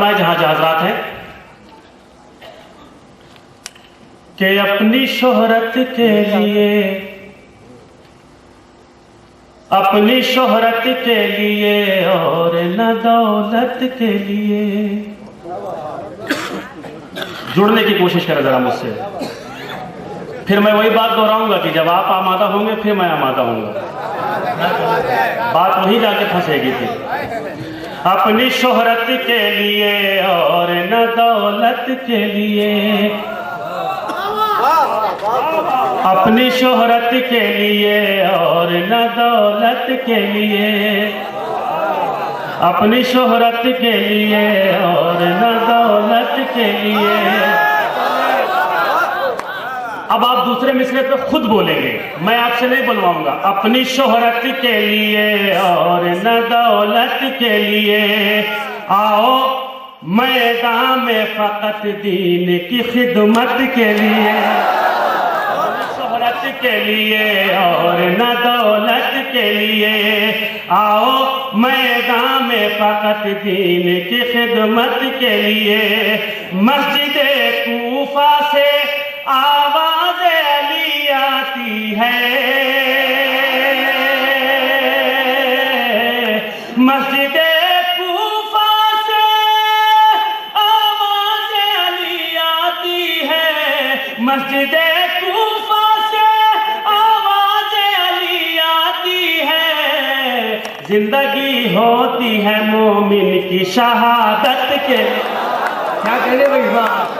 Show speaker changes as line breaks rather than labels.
फरमाए जहां हजरात हैं कि अपनी शोहरत के लिए, अपनी शोहरत के लिए और न दौलत के लिए। जुड़ने की कोशिश करें जरा मुझसे। फिर मैं वही बात दोहराऊंगा कि जब आप आमादा होंगे फिर मैं आमादा होऊंगा। बात वही जाके फंसेगी थी। अपनी शोहरत के लिए और न दौलत के लिए, अपनी शोहरत के लिए और न दौलत के लिए, अपनी शोहरत के लिए और न दौलत के लिए। अब आप दूसरे मिसरे पे खुद बोलेंगे, मैं आपसे नहीं बुलवाऊंगा। अपनी शोहरत के लिए और न दौलत के लिए आओ मैदान में फकत दीन की खिदमत के लिए। शोहरत के लिए और न दौलत के लिए आओ मैदान में फकत दीन की खिदमत के लिए। मस्जिद कूफा से आवाज़ अली आती है, मस्जिद कूफा से आवाज़ अली आती है, मस्जिद कूफा से आवाज़ अली आती है। जिंदगी होती है मोमिन की शहादत के। क्या कहने भाई बात।